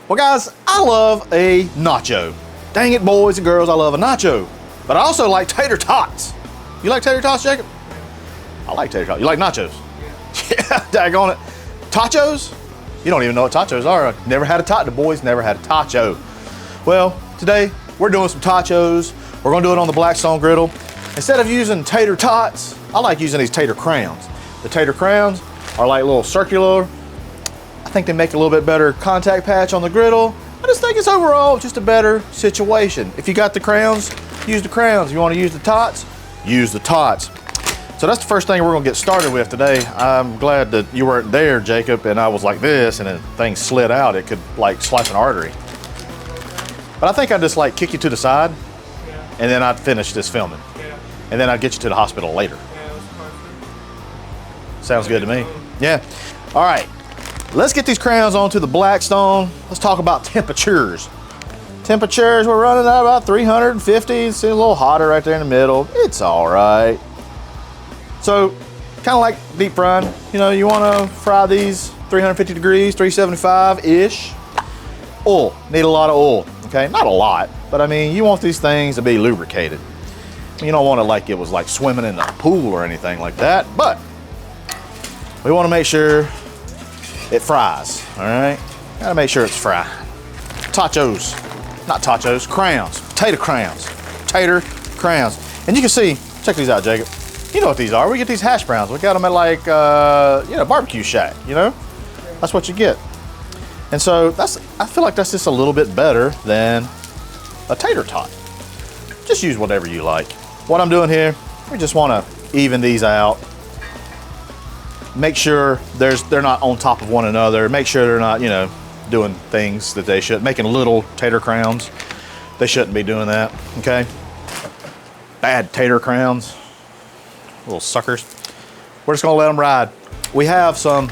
Well guys, I love a nacho. Dang it, boys and girls, I love a nacho. But I also like tater tots. You like tater tots, Jacob? I like tater tots. You like nachos? Yeah, daggone it. Totchos? You don't even know what tachos are. Never had a tot. The boys never had a tacho. Well, today we're doing some tachos. We're gonna do it on the Blackstone griddle. Instead of using tater tots, I like using these tater crowns. The tater crowns are like little circular. I think they make a little bit better contact patch on the griddle. I just think it's overall just a better situation. If you got the crowns, use the crowns. If you want to use the tots, use the tots. So that's the first thing we're gonna get started with today. I'm glad that you weren't there, Jacob, and I was like this and then things slid out. It could like slice an artery. But I think I'd just like kick you to the side and then I'd finish this filming. And then I'd get you to the hospital later. Sounds good to me. Yeah. All right. Let's get these crowns onto the Blackstone. Let's talk about temperatures. Temperatures, we're running at about 350. It's a little hotter right there in the middle. It's all right. So, kind of like deep frying. You know, you want to fry these 350 degrees, 375-ish. Oil, need a lot of oil, okay? Not a lot, but I mean, you want these things to be lubricated. You don't want it like it was like swimming in a pool or anything like that, but we want to make sure it fries, all right? Gotta make sure it's fried. Tachos, not tachos, crowns, tater crowns, tater crowns. And you can see, check these out, Jacob. You know what these are. We get these hash browns. We got them at like, barbecue shack, you know? That's what you get. And so I feel like that's just a little bit better than a tater tot. Just use whatever you like. What I'm doing here, we just wanna even these out. Make sure they're not on top of one another. Make sure they're not, you know, doing things that they should, making little tater crowns. They shouldn't be doing that, okay? Bad tater crowns, little suckers. We're just gonna let them ride. We have some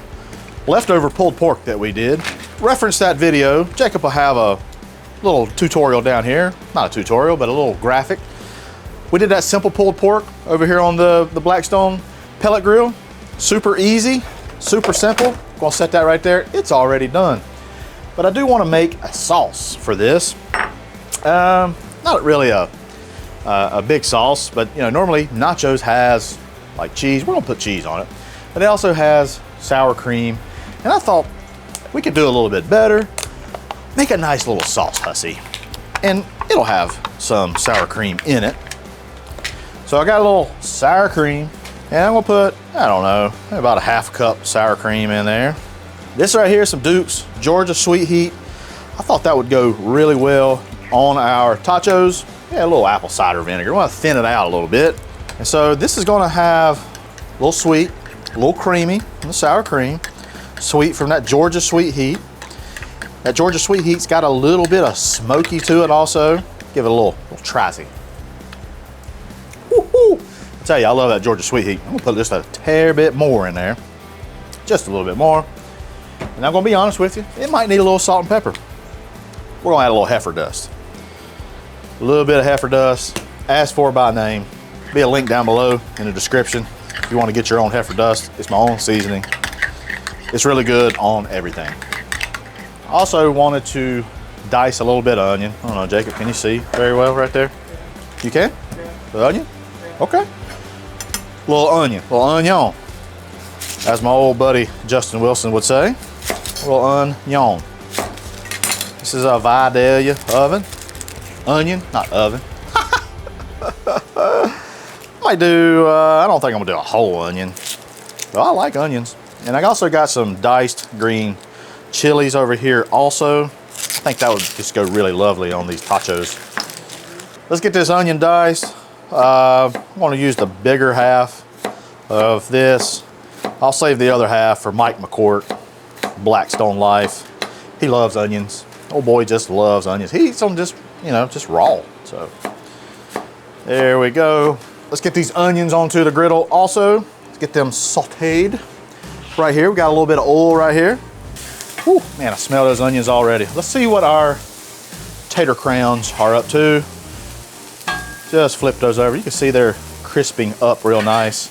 leftover pulled pork that we did. Reference that video. Jacob will have a little tutorial down here. Not a tutorial, but a little graphic. We did that simple pulled pork over here on the Blackstone pellet grill. Super easy, super simple. Gonna set that right there. It's already done. But I do want to make a sauce for this. Not really a big sauce, but you know, normally nachos has like cheese. We're gonna put cheese on it, but it also has sour cream. And I thought we could do a little bit better. Make a nice little sauce, Hussey, and it'll have some sour cream in it. So I got a little sour cream. And I'm gonna put, I don't know, about a half cup sour cream in there. This right here is some Duke's Georgia Sweet Heat. I thought that would go really well on our tachos. Yeah, a little apple cider vinegar. We want to thin it out a little bit. And so this is gonna have a little sweet, a little creamy from the sour cream, sweet from that Georgia Sweet Heat. That Georgia Sweet Heat's got a little bit of smoky to it also. Give it a little trizzy. Woo-hoo. Tell you, I love that Georgia Sweet Heat. I'm gonna put just a tear bit more in there. Just a little bit more. And I'm gonna be honest with you, it might need a little salt and pepper. We're gonna add a little heifer dust. A little bit of heifer dust, asked for by name. Be a link down below in the description. If you wanna get your own heifer dust, it's my own seasoning. It's really good on everything. Also wanted to dice a little bit of onion. I don't know, Jacob, can you see very well right there? You can? The onion? Okay. Little onion, as my old buddy Justin Wilson would say. Little onion. This is a Vidalia oven. Onion, not oven. Might do, I don't think I'm gonna do a whole onion, but I like onions. And I also got some diced green chilies over here also. I think that would just go really lovely on these tachos. Let's get this onion diced. I want to use the bigger half of this. I'll save the other half for Mike McCourt, Blackstone Life. He loves onions. Old boy just loves onions. He eats them just, you know, just raw. So there we go. Let's get these onions onto the griddle also. Let's get them sauteed right here. We got a little bit of oil right here. Whew, man, I smell those onions already. Let's see what our tater crowns are up to. Just flip those over. You can see they're crisping up real nice.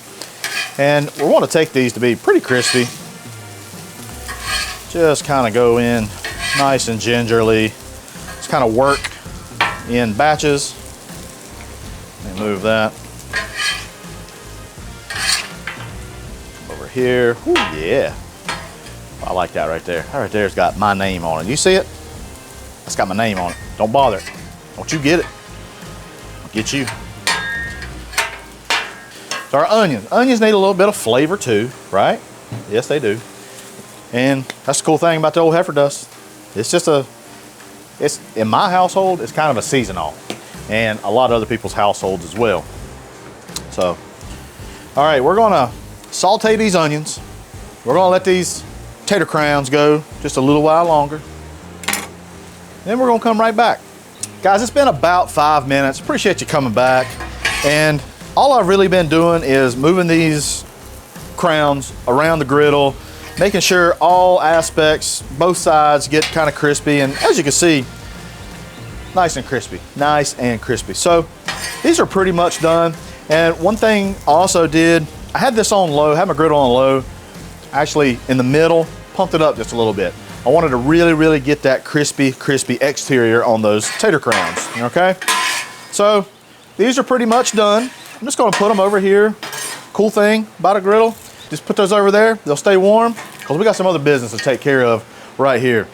And we want to take these to be pretty crispy. Just kind of go in nice and gingerly. Just kind of work in batches. Let me move that. Over here. Ooh, yeah. I like that right there. That right there's got my name on it. You see it? That's got my name on it. Don't bother it. Don't you get it. I'll get you. So our onions. Onions need a little bit of flavor too, right? Yes, they do. And that's the cool thing about the old heifer dust. It's just it's in my household, it's kind of a seasonal, and a lot of other people's households as well. So, all right, we're gonna saute these onions. We're gonna let these tater crowns go just a little while longer. Then we're gonna come right back. Guys, it's been about 5 minutes. Appreciate you coming back. And all I've really been doing is moving these crowns around the griddle, making sure all aspects, both sides, get kind of crispy. And as you can see, nice and crispy, nice and crispy. So these are pretty much done. And one thing I also did, I had this on low, had my griddle on low, actually in the middle, pumped it up just a little bit. I wanted to really, really get that crispy, crispy exterior on those tater crowns, okay? So these are pretty much done. I'm just gonna put them over here. Cool thing about a griddle, just put those over there. They'll stay warm because we got some other business to take care of right here.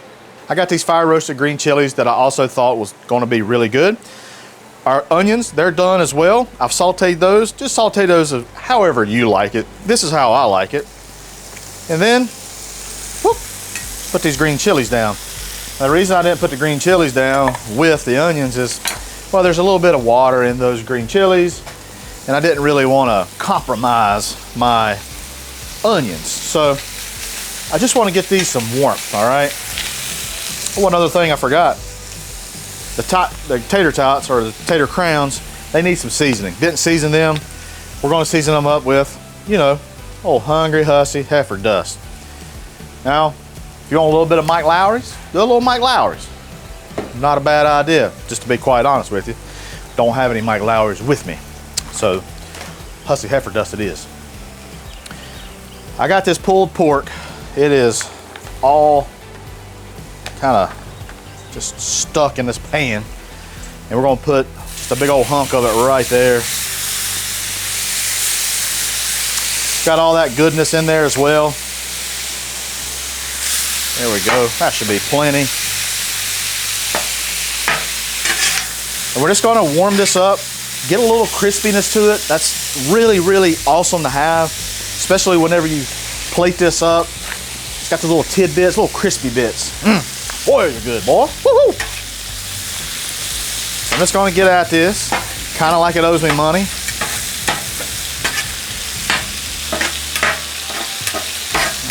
I got these fire roasted green chilies that I also thought was gonna be really good. Our onions, they're done as well. I've sauteed those. Just saute those however you like it. This is how I like it. And then, whoop, put these green chilies down. Now, the reason I didn't put the green chilies down with the onions is, well, there's a little bit of water in those green chilies, and I didn't really want to compromise my onions. So I just want to get these some warmth, all right? One other thing I forgot. The tater tots, or the tater crowns, they need some seasoning. Didn't season them. We're going to season them up with, you know, old hungry Hussey heifer dust. Now, if you want a little bit of Mike Lowry's, do a little Mike Lowry's. Not a bad idea, just to be quite honest with you. Don't have any Mike Lowry's with me. So, Hussey heifer dust it is. I got this pulled pork. It is all kind of just stuck in this pan. And we're gonna put just a big old hunk of it right there. Got all that goodness in there as well. There we go, that should be plenty. And we're just gonna warm this up, get a little crispiness to it. That's really, really awesome to have, especially whenever you plate this up. It's got the little tidbits, little crispy bits. Boy, you're good, boy. Woohoo! I'm just gonna get at this, kind of like it owes me money.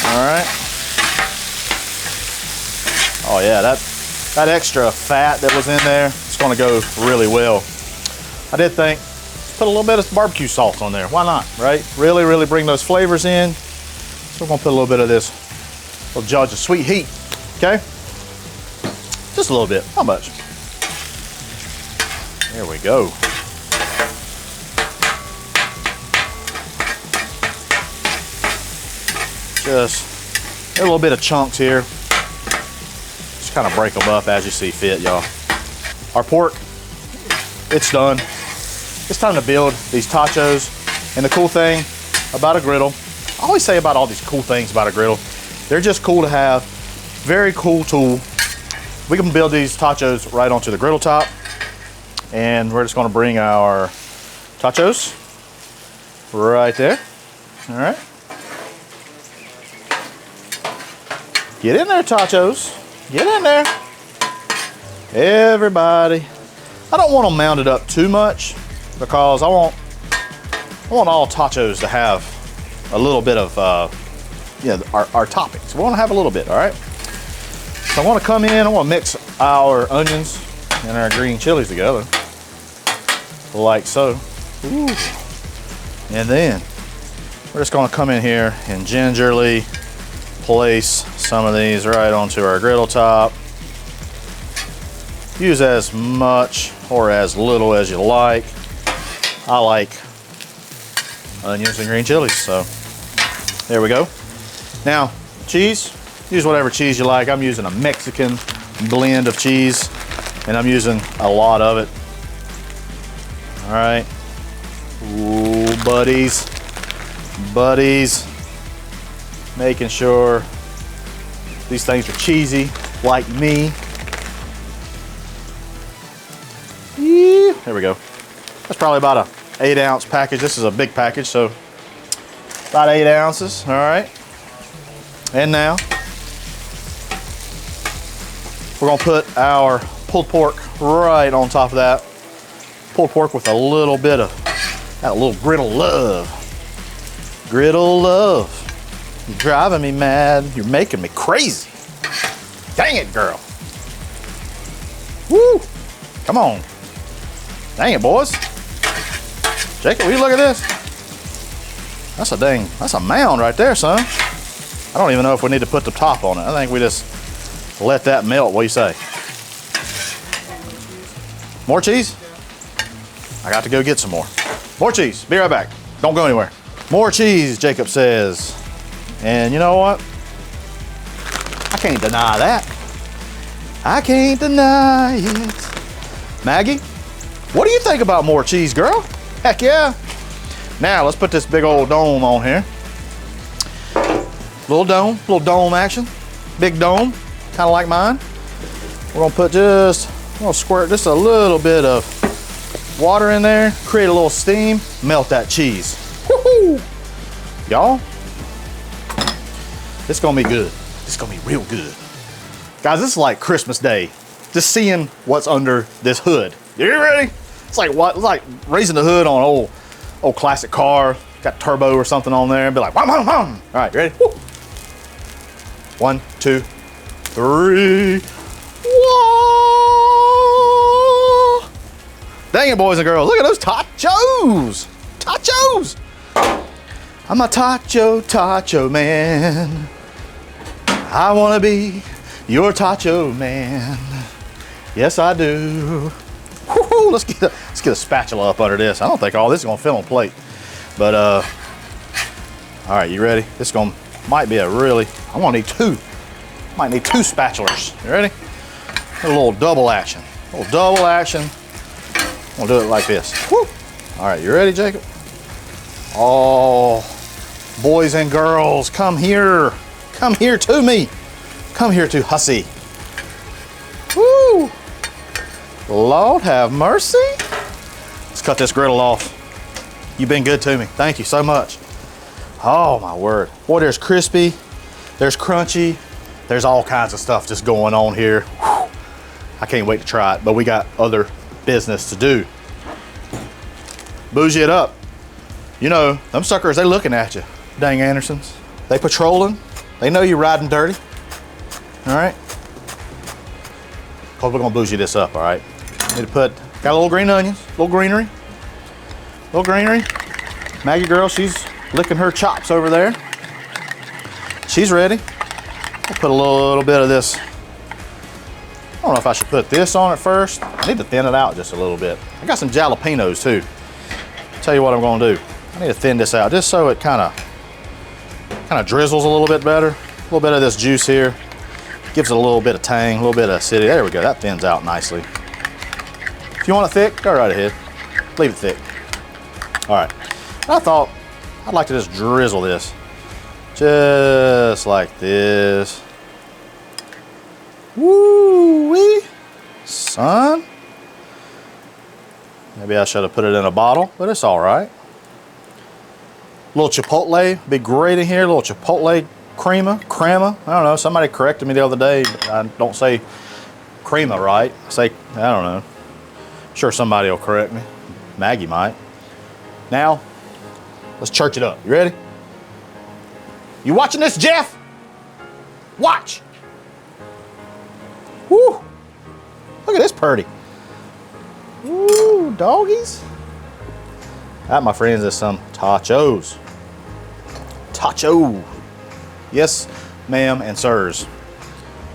All right. Oh yeah, that extra fat that was in there, it's gonna go really well. I did think, put a little bit of barbecue sauce on there. Why not, right? Really, really bring those flavors in. So we're gonna put a little bit of this little judge of sweet heat, okay? Just a little bit, not much. There we go. Just a little bit of chunks here. Just kind of break them up as you see fit, y'all. Our pork, it's done. It's time to build these tachos. And the cool thing about a griddle, I always say about all these cool things about a griddle, they're just cool to have. Very cool tool. We can build these tachos right onto the griddle top. And we're just gonna bring our tachos right there. All right. Get in there, tachos. Get in there. Everybody. I don't want them mounted up too much because I want all tachos to have a little bit of our toppings. We want to have a little bit, all right? So I want to come in, I want to mix our onions and our green chilies together, like so. Ooh. And then we're just going to come in here and gingerly place some of these right onto our griddle top. Use as much or as little as you like. I like onions and green chilies, so there we go. Now, cheese, use whatever cheese you like. I'm using a Mexican blend of cheese, and I'm using a lot of it. All right. Ooh, buddies. Making sure these things are cheesy, like me. Yeah, there we go. That's probably about a 8-ounce package. This is a big package, so about 8 ounces, all right. And now, we're gonna put our pulled pork right on top of that. Pulled pork with a little bit of that little griddle love. Griddle love. You're driving me mad. You're making me crazy. Dang it, girl. Woo! Come on. Dang it, boys. Jacob, will you look at this? That's a mound right there, son. I don't even know if we need to put the top on it. I think we just let that melt. What do you say? More cheese? I got to go get some more. More cheese. Be right back. Don't go anywhere. More cheese, Jacob says. And you know what? I can't deny that. I can't deny it. Maggie, what do you think about more cheese, girl? Heck yeah. Now let's put this big old dome on here. Little dome action. Big dome, kind of like mine. We're gonna squirt just a little bit of water in there, create a little steam, melt that cheese. Woohoo! Y'all, it's gonna be good. It's gonna be real good. Guys, this is like Christmas Day. Just seeing what's under this hood. You ready? It's like what? It's like raising the hood on an old classic car. Got turbo or something on there. Be like, wham, wham, wham. All right, you ready? Woo. 1, 2, 3. Whoa. Dang it, boys and girls. Look at those tachos. Tachos. I'm a tacho man. I want to be your tacho man. Yes, I do. Woo-hoo, let's get a spatula up under this. I don't think all this is gonna fit on plate, but all right, you ready? This might be I'm gonna need two. Might need 2 spatulas. You ready? A little double action. We'll do it like this. Woo. All right, you ready, Jacob? Oh, boys and girls, come here. Come here to me. Come here to Hussey. Woo! Lord have mercy. Let's cut this griddle off. You've been good to me. Thank you so much. Oh my word. Boy, there's crispy, there's crunchy, there's all kinds of stuff just going on here. Whew. I can't wait to try it, but we got other business to do. Bougie it up. You know, them suckers, they looking at you. Dang Andersons. They patrolling. They know you're riding dirty. All right. Cause we're gonna bougie this up, all right? Need to got a little green onions, little greenery. Maggie girl, she's licking her chops over there. She's ready. I'll put a little bit of this. I don't know if I should put this on it first. I need to thin it out just a little bit. I got some jalapenos too. Tell you what I'm gonna do. I need to thin this out just so it kind of drizzles a little bit better. A little bit of this juice here. Gives it a little bit of tang, a little bit of acidity. There we go, that thins out nicely. If you want it thick, go right ahead. Leave it thick. All right, I thought I'd like to just drizzle this. Just like this. Woo-wee, son. Maybe I should have put it in a bottle, but it's all right. A little chipotle, be great in here. A little chipotle crema. I don't know, somebody corrected me the other day. I don't say crema right. I say, I don't know. I'm sure somebody will correct me. Maggie might. Now, let's church it up. You ready? You watching this, Jeff? Watch. Woo. Look at this purdy. Ooh, doggies. That, my friends, is some tachos. Tacho. Yes, ma'am and sirs.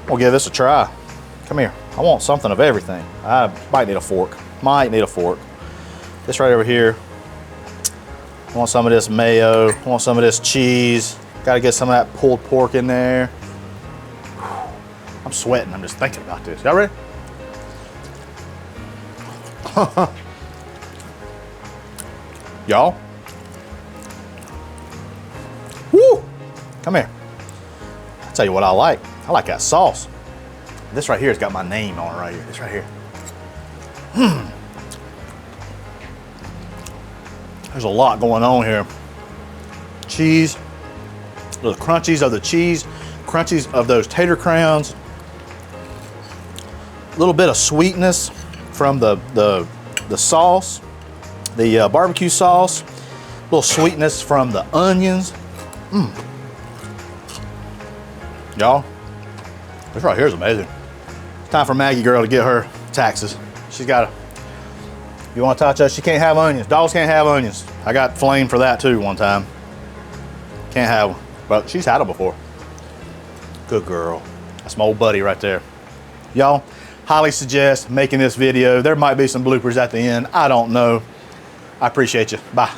We'll give this a try. Come here. I want something of everything. I might need a fork. This right over here. I want some of this mayo. I want some of this cheese. Got to get some of that pulled pork in there. I'm sweating, I'm just thinking about this. Y'all ready? Y'all. Woo! Come here. I'll tell you what I like. I like that sauce. This right here has got my name on it right here. This right here. There's a lot going on here. Cheese, the crunchies of the cheese, crunchies of those tater crowns. A little bit of sweetness from the sauce, the barbecue sauce. A little sweetness from the onions. Y'all, this right here is amazing. It's time for Maggie girl to get her taxes. She's got you want tachos, she can't have onions. Dogs can't have onions. I got flamed for that too one time. Can't have them, but she's had them before. Good girl. That's my old buddy right there. Y'all, highly suggest making this video. There might be some bloopers at the end. I don't know. I appreciate you. Bye.